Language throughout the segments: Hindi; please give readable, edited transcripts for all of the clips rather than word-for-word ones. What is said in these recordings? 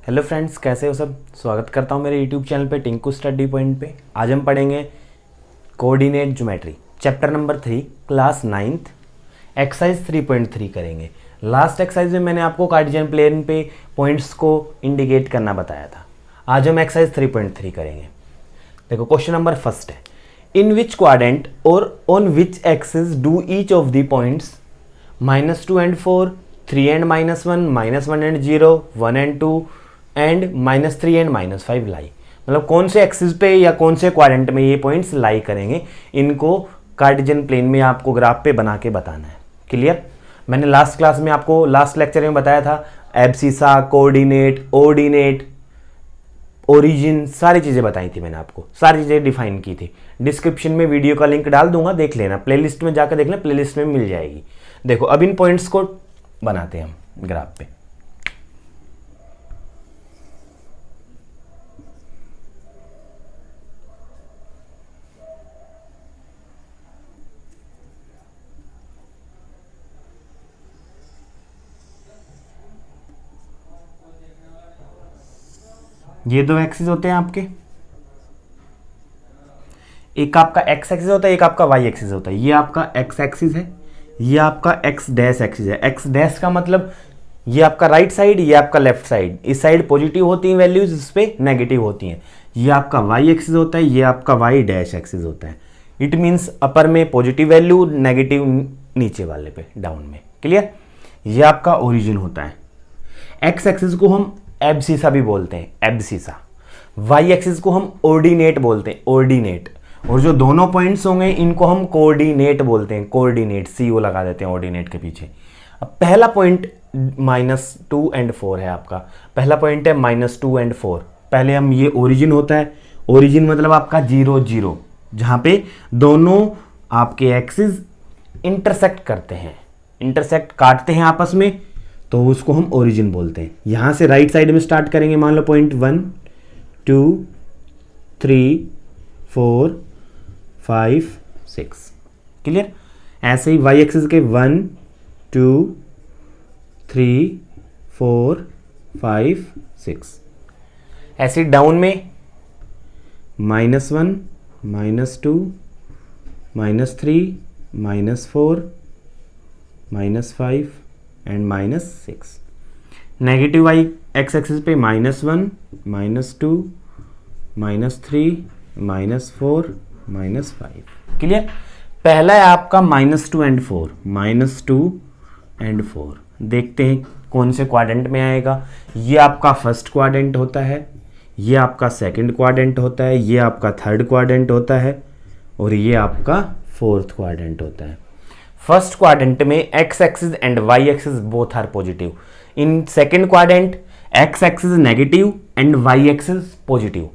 हेलो फ्रेंड्स, कैसे हो सब। स्वागत करता हूं मेरे यूट्यूब चैनल पे टिंकू स्टडी पॉइंट पे। आज हम पढ़ेंगे coordinate geometry chapter number 3 class 9th exercise 3.3 करेंगे। लास्ट एक्सरसाइज में मैंने आपको कार्टेशियन प्लेन पे पॉइंट्स को इंडिकेट करना बताया था। आज हम एक्सरसाइज 3.3 करेंगे। देखो क्वेश्चन नंबर फर्स्ट है, इन विच क्वाड्रेंट और on which axis do each of the points -2 and 4, 3 and -1, -1 and 0, 1 and 2 and -3 and -5 लाई। मतलब कौन से एक्सिस पे या कौन से क्वाड्रेंट में ये पॉइंट्स लाई करेंगे, इनको कार्टेशियन प्लेन में आपको ग्राफ पे बना के बताना है। क्लियर। मैंने लास्ट क्लास में आपको लास्ट लेक्चर में बताया था एब्सिसा, कोऑर्डिनेट, ऑर्डिनेट, ओरिजिन, सारी चीज़ें बताई थी मैंने आपको, सारी चीज़ें डिफाइन की थी। डिस्क्रिप्शन में वीडियो का लिंक डाल दूंगा, देख लेना, प्लेलिस्ट में जाकर देख लेना, प्लेलिस्ट में मिल जाएगी। देखो अब इन पॉइंट्स को बनाते हैं हम ग्राफ पे। ये दो एक्सिस होते हैं आपके, एक आपका एक्स एक्सिस होता है, एक आपका वाई एक्सिस होता है। ये आपका एक्स एक्सिस है, ये आपका एक्स डैश एक्सिस है। एक्स डैश का मतलब ये आपका राइट साइड, ये आपका लेफ्ट साइड। इस साइड पॉजिटिव होती हैं वैल्यूज, इस पे नेगेटिव होती हैं। ये आपका वाई एक्सिस होता है, ये आपका वाई डैश एक्सिस होता है। इट मीन्स अपर में पॉजिटिव वैल्यू, नेगेटिव नीचे वाले पे, डाउन में। क्लियर। ये आपका ओरिजिन होता है। एक्स एक्सिस को हम एब्सिसा भी बोलते हैं, एब्सिसा। वाई एक्सिस को हम ऑर्डिनेट बोलते हैं, ऑर्डिनेट। और जो दोनों पॉइंट्स होंगे इनको हम कोऑर्डिनेट बोलते हैं, कोऑर्डिनेट, CO लगा देते हैं ऑर्डिनेट के पीछे। अब पहला पॉइंट -2 and 4 है आपका। पहला पॉइंट है -2 and 4। पहले हम, ये ओरिजिन होता है। ओरिजिन मतलब आपका 0 0, जहां पे दोनों आपके एक्सिस इंटरसेक्ट करते हैं, इंटरसेक्ट काटते हैं आपस में, तो उसको हम ओरिजिन बोलते हैं। यहां से राइट साइड में स्टार्ट करेंगे। मान लो पॉइंट 1 2 3 4 5 6। क्लियर। ऐसे ही वाई एक्सिस के 1 2 3 4 5 6। ऐसे डाउन में -1 -2 -3 -4 -5 and -6। Negative Y X axis पे -1 -2 -3 -4 -5। क्लियर। पहला है आपका -2 and 4, -2 and 4। देखते हैं कौन से क्वाड्रेंट में आएगा। ये आपका फर्स्ट क्वाड्रेंट होता है, ये आपका सेकंड क्वाड्रेंट होता है, ये आपका थर्ड क्वाड्रेंट होता है, और ये आपका फोर्थ क्वाड्रेंट होता है। फर्स्ट क्वाड्रेंट में X axis and Y axis both are positive. In second quadrant X axis negative and Y axis positive.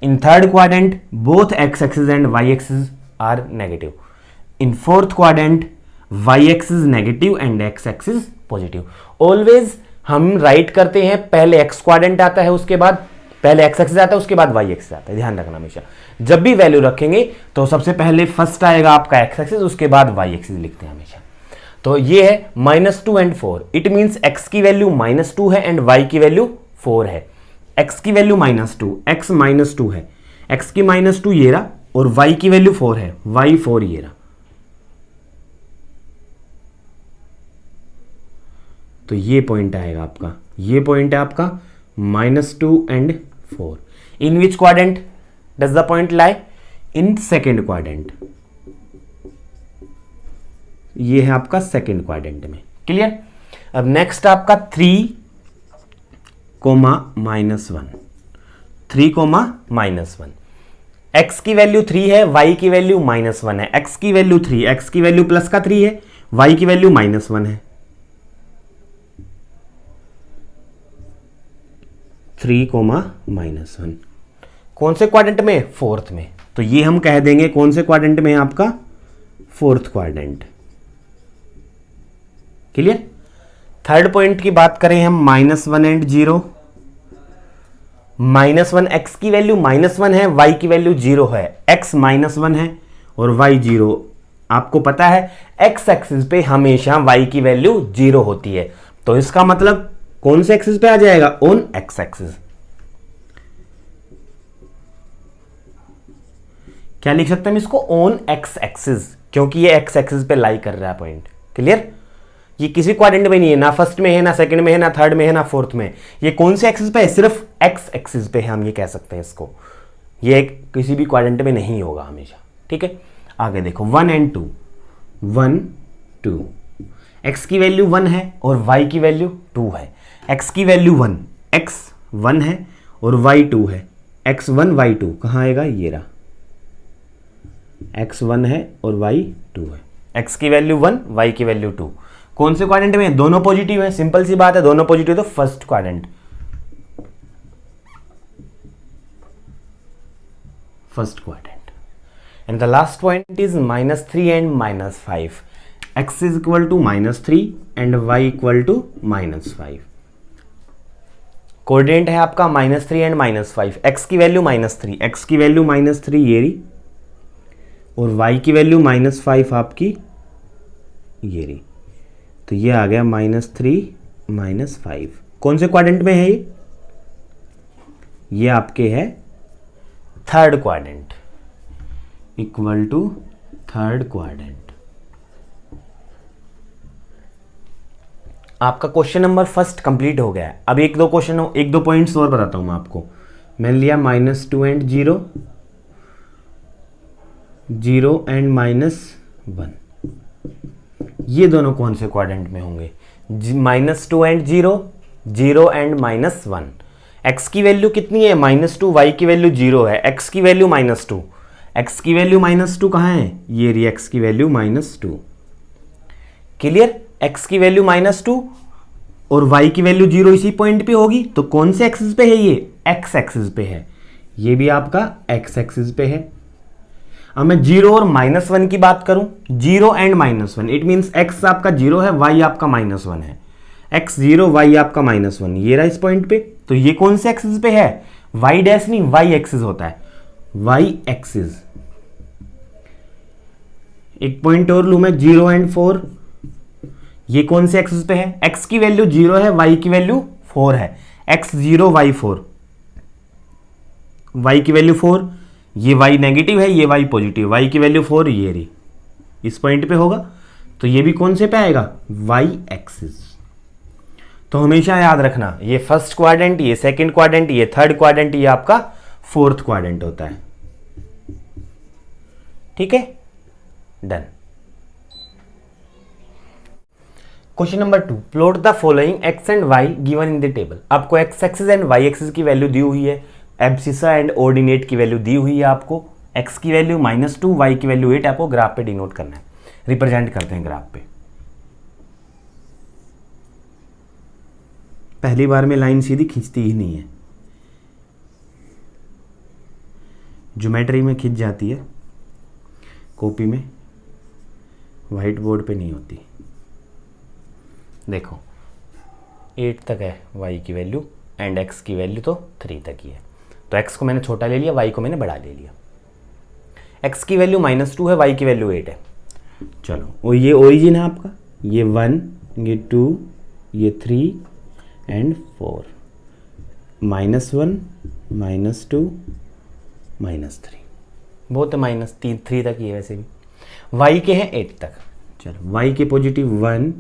In third quadrant both X axis and Y axis are negative. In fourth quadrant Y axis negative and X axis positive. Always हम राइट करते हैं, पहले एक्स क्वाड्रेंट आता है, उसके बाद पहले एक्स एक्सिस आता है, उसके बाद वाई एक्सिस आता है। ध्यान रखना हमेशा जब भी वैल्यू रखेंगे तो सबसे पहले फर्स्ट आएगा आपका एक्स एक्सिस, उसके बाद वाई एक्सिस लिखते हैं हमेशा। तो ये है -2 and 4। इट मींस एक्स की वैल्यू -2 है एंड वाई की वैल्यू 4 है। एक्स की वैल्यू -2, एक्स -2 है, एक्स की -2 ये रहा, और वाई की वैल्यू 4 है, वाई 4 ये रहा। तो ये पॉइंट आएगा आपका, ये पॉइंट है आपका -2 and 4। In which quadrant does the point lie? In second quadrant. ये है आपका सेकेंड क्वाड्रेंट में। क्लियर। अब नेक्स्ट आपका 3, -1, 3, -1। एक्स की वैल्यू 3 है, वाई की वैल्यू -1 है। एक्स की वैल्यू 3, एक्स की वैल्यू प्लस का 3 है, वाई की वैल्यू -1 है। 3, -1 कौन से क्वाड्रेंट में? फोर्थ में। तो ये हम कह देंगे कौन से क्वाड्रेंट में है आपका? Fourth quadrant. Clear. Third point की बात करें हम, -1 and 0। -1 एक्स की वैल्यू -1 है, वाई की वैल्यू 0 है। एक्स -1 है और वाई 0। आपको पता है एक्स एक्सिस पे हमेशा वाई की वैल्यू 0 होती है, तो इसका मतलब कौन से एक्सिस पे आ जाएगा? On x axis. क्या लिख सकते हैं हम इसको? ऑन एक्स एक्सिस, क्योंकि ये एक्स एक्सिस पे लाई कर रहा है पॉइंट। क्लियर? ये किसी क्वाड्रेंट में नहीं है, ना फर्स्ट में है, ना सेकंड में है, ना थर्ड में है, ना फोर्थ में। ये कौन से एक्सिस पे है? सिर्फ एक्स एक्सिस पे है, हम ये कह सकते हैं इसको। ये किसी भी क्वाड्रेंट में नहीं होगा हमेशा। ठीक है, आगे देखो 1 and 2, 1 2। x की वैल्यू 1 है और y की वैल्यू 2 है। x की वैल्यू 1, x 1 है और y 2 है। x 1 y 2 कहाँ आएगा? ये रहा, x 1 है और y 2 है। x की वैल्यू 1, y की वैल्यू 2। कौन से क्वाड्रेंट में? दोनों पॉजिटिव है। सिंपल सी बात है, दोनों पॉजिटिव तो first quadrant, first quadrant. And the last point is -3 and -5. X is equal to -3 and y equal to -5. Coordinate है आपका -3 एंड -5। x की वैल्यू -3, x की वैल्यू -3 ये रही, और y की वैल्यू -5 आपकी ये रही। तो ये आ गया -3 -5। कौन से क्वाड्रेंट में है ये आपके है third quadrant, equal to third quadrant. आपका क्वेश्चन नंबर फर्स्ट कंप्लीट हो गया है। अब एक दो पॉइंट्स और बताता हूं मैं आपको। मैंने लिया -2 and 0, 0 and -1। ये दोनों कौन से क्वाड्रेंट में होंगे? -2 and 0, 0 and -1। x की वैल्यू कितनी है? -2, y की वैल्यू 0 है, x की वैल्यू -2। x की वैल्यू -2 कहाँ है? ये रही x की वैल्यू -2। क्लियर? x की वैल्यू -2 और y की वैल्यू 0 इसी पॉइंट पे होगी। तो कौन से एक्सिस पे है? ये x एक्सिस पे है। ये भी आपका x एक्सिस पे है। अब मैं 0 और -1 की बात करूं, 0 एंड -1, इट मीन्स x आपका 0 है, y आपका -1 है। x 0, y आपका -1, ये रहा इस पॉइंट पे। तो ये कौन से एक्सिस पे है? y डैश नहीं, y एक्सिस होता है, y एक्सिस। एक पॉइंट और लू मैं, 0 and 4, ये कौन से एक्सिस पे है? x की वैल्यू 0 है, y की वैल्यू 4 है। x 0, y 4, y की वैल्यू 4, ये y नेगेटिव है, ये y पॉजिटिव, y की वैल्यू 4 ये रही, इस पॉइंट पे होगा। तो ये भी कौन से पे आएगा? y axis. तो हमेशा याद रखना, ये फर्स्ट क्वाड्रेंट, ये सेकंड क्वाड्रेंट, ये थर्ड क्वाड्रेंट, ये आपका फोर्थ क्वाड्रेंट होता है। ठीक है, done. Question number 2, plot the following x and y given in the table. आपको x axis and y axis की वैल्यू दी हुई है, एब्सिसा एंड ऑर्डिनेट की वैल्यू दी हुई है आपको। x की वैल्यू -2, y की वैल्यू 8 आपको ग्राफ पे डिनोट करना है। रिप्रेजेंट करते हैं ग्राफ पे। पहली बार में लाइन सीधी खींचती ही नहीं है, ज्योमेट्री में खींच जाती है, कॉपी में, व्हाइट बोर्ड पे नहीं होती। देखो 8 तक है y की वैल्यू एंड x की वैल्यू तो 3 तक ही है। तो x को मैंने छोटा ले लिया, y को मैंने बड़ा ले लिया। x की वैल्यू -2 है, y की वैल्यू 8 है। चलो, और ये ओरिजिन है आपका, ये 1, ये 2, ये 3 एंड 4, -1 -2 -3, बहुत है, -3 तक ही है वैसे भी। y के हैं 8 तक। चलो, y के पॉजिटिव 1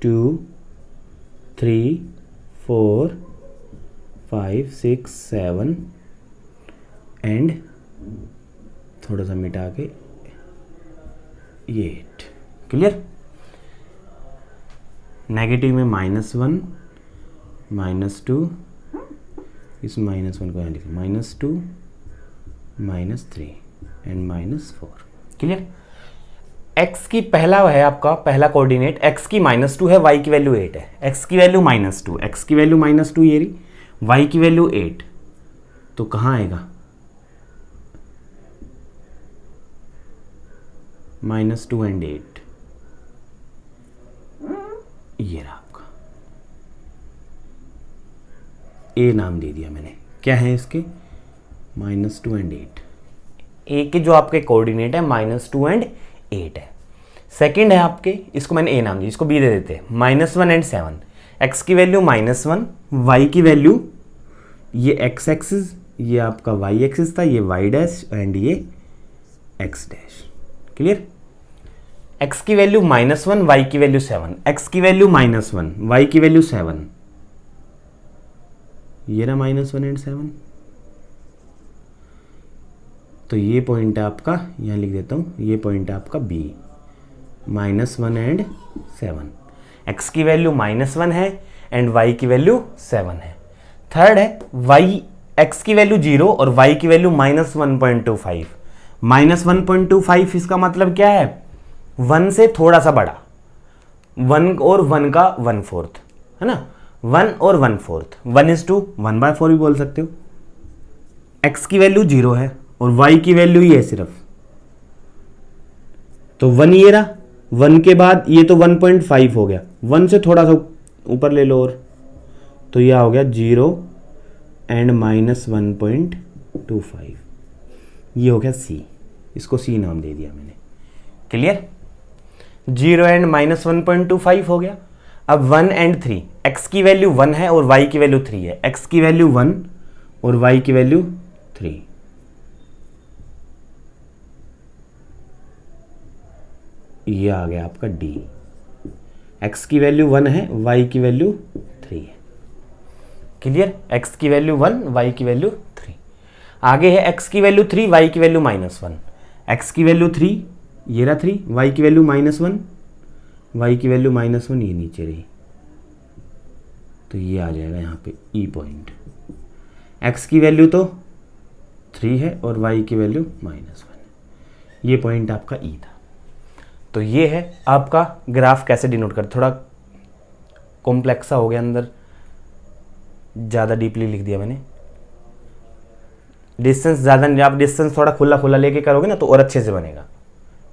2 3 4 5 6 7 एंड थोड़ा सा मिटा के ये 8। क्लियर? नेगेटिव में -1 -2, इस -1 को यहाँ लिखो, -2 -3 एंड -4। क्लियर? x की पहला है आपका पहला कोऑर्डिनेट, x की -2 है, y की वैल्यू 8 है। x की वैल्यू -2, x की वैल्यू -2 ये रही, y की वैल्यू 8। तो कहाँ आएगा? -2 एंड 8, ये रहा आपका। a नाम दे दिया मैंने। क्या है इसके? -2 एंड 8। a के जो आपके कोऑर्डिनेट है -2 एंड 8 है। सेकंड है आपके, इसको मैंने a नाम दिया, इसको b दे देते हैं, -1 एंड 7। x की वैल्यू -1, y की वैल्यू, ये x एक्सिस, ये आपका y एक्सिस था, ये y डैश एंड ये x डैश। क्लियर? x की वैल्यू -1, y की वैल्यू 7, x की वैल्यू -1, y की वैल्यू 7, ये ना -1 एंड 7, तो ये पॉइंट है आपका, यहाँ लिख देता हूँ, ये पॉइंट है आपका B, -1 एंड 7। x की वैल्यू -1 है एंड y की वैल्यू 7 है। थर्ड है y, x की वैल्यू 0 और y की वैल्यू -1.25। -1.25 इसका मतलब क्या है? 1 से थोड़ा सा बड़ा, 1 और 1 का 1/4 है ना, 1 और 1/4, 1:1/4 भी बोल सकते हो। x की वैल्यू 0 है और y की वैल्यू ही है सिर्फ, तो 1 ये रहा, 1 के बाद ये तो 1.5 हो गया, 1 से थोड़ा सा ऊपर ले लो और, तो यह हो गया 0 एंड -1.25, ये हो गया C, इसको C नाम दे दिया मैंने। क्लियर? 0 एंड -1.25 हो गया। अब 1 एंड 3, x की वैल्यू 1 है और y की वैल्यू 3 है, x की वैल्यू 1 और y की वैल्यू 3, ये आ गया आपका D। x की वैल्यू 1 है, y की वैल्यू 3 है। क्लियर? x की वैल्यू 1, y की वैल्यू 3। आगे है x की वैल्यू 3, y की वैल्यू -1, x की वैल्यू 3, ये रहा 3, y की वैल्यू -1, y की वैल्यू -1, ये नीचे रही, तो ये आ जाएगा यहाँ पे E पॉइंट। x की वैल्यू तो 3 है और y की वैल्यू -1, ये पॉइंट आपका E था। तो ये है आपका ग्राफ कैसे डिनोट कर, थोड़ा कॉम्प्लेक्स सा हो गया, अंदर ज़्यादा डीपली लिख दिया मैंने। डिस्टेंस ज़्यादा नहीं, आप डिस्टेंस थोड़ा खुला खुला लेके करोगे ना तो और अच्छे से बनेगा।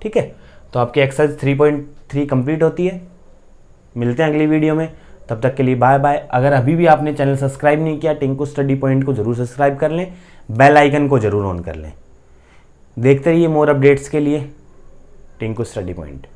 ठीक है, तो आपकी एक्सरसाइज 3.3 कंप्लीट होती है। मिलते हैं अगली वीडियो में, तब तक के लिए बाय बाय। अगर अभी भी आपने चैनल सब्सक्राइब नहीं किया, टिंकू स्टडी पॉइंट को जरूर सब्सक्राइब कर लें, बेल आइकन को जरूर ऑन कर लें। देखते रहिए मोर अपडेट्स के लिए टिंकू स्टडी पॉइंट।